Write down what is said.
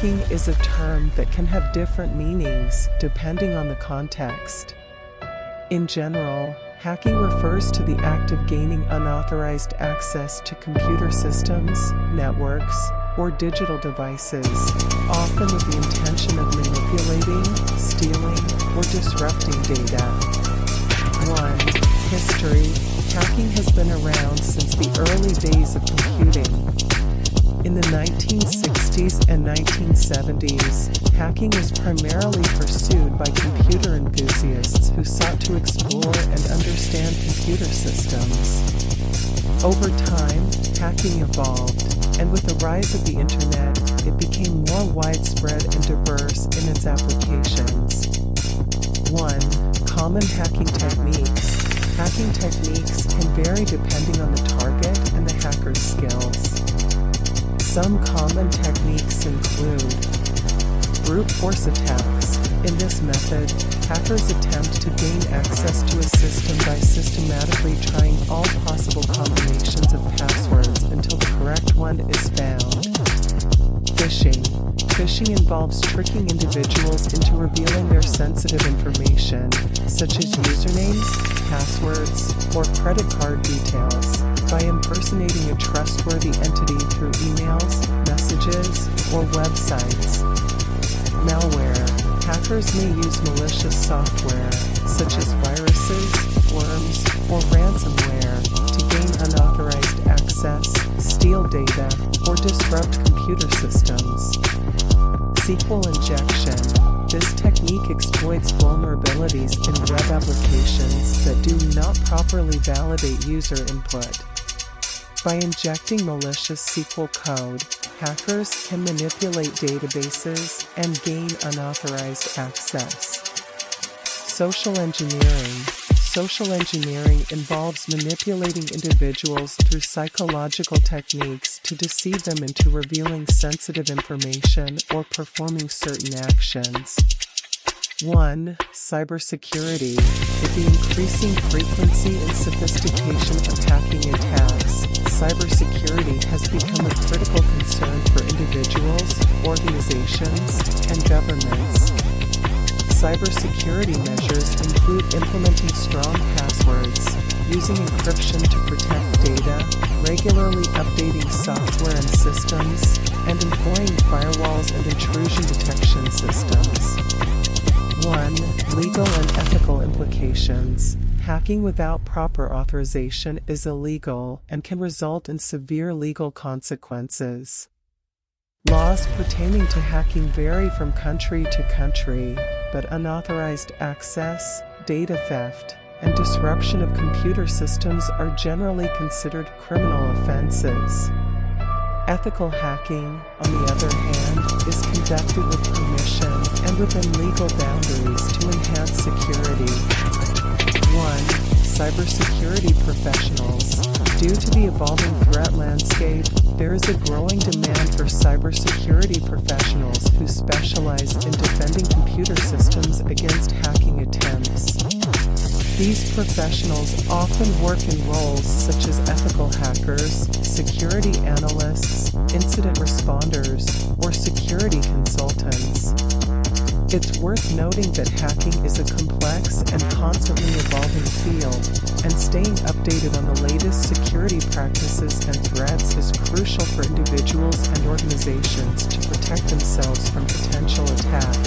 Hacking is a term that can have different meanings depending on the context. In general, hacking refers to the act of gaining unauthorized access to computer systems, networks, or digital devices, often with the intention of manipulating, stealing, or disrupting data. 1. History. Hacking has been around since the early days of computing. In the 1960s and 1970s, hacking was primarily pursued by computer enthusiasts who sought to explore and understand computer systems. Over time, hacking evolved, and with the rise of the internet, it became more widespread and diverse in its applications. 1. Common hacking techniques. Hacking techniques can vary depending on the target and the hacker's skills. Some common techniques include brute force attacks. In this method, hackers attempt to gain access to a system by systematically trying all possible combinations of passwords until the correct one is found. Phishing. Phishing involves tricking individuals into revealing their sensitive information, such as usernames, passwords, or credit card details, by impersonating a trustworthy entity through emails, messages, or websites. Malware. Hackers may use malicious software, such as viruses, worms, or ransomware, to gain unauthorized access, steal data, or disrupt computer systems. SQL injection. This technique exploits vulnerabilities in web applications that do not properly validate user input. By injecting malicious SQL code, hackers can manipulate databases and gain unauthorized access. Social engineering. Social engineering involves manipulating individuals through psychological techniques to deceive them into revealing sensitive information or performing certain actions. 1. Cybersecurity. With the increasing frequency and sophistication of hacking attacks, cybersecurity has become a critical concern for individuals, organizations, and governments. Cybersecurity measures include implementing strong passwords, using encryption to protect data, regularly updating software and systems, and employing firewalls and intrusion detection systems. 1. Legal and ethical implications. Hacking without proper authorization is illegal and can result in severe legal consequences. Laws pertaining to hacking vary from country to country, but unauthorized access, data theft, and disruption of computer systems are generally considered criminal offenses. Ethical hacking, on the other hand, is conducted with permission and within legal boundaries to enhance security. 1. Cybersecurity professionals. Due to the evolving threat landscape, there is a growing demand for cybersecurity professionals who specialize in defending computer systems against hacking attempts. These professionals often work in roles such as ethical hackers, security analysts, incident responders, or security consultants. It's worth noting that hacking is a complex and constantly evolving field, and staying updated on the latest security practices and threats is crucial for individuals and organizations to protect themselves from potential attacks.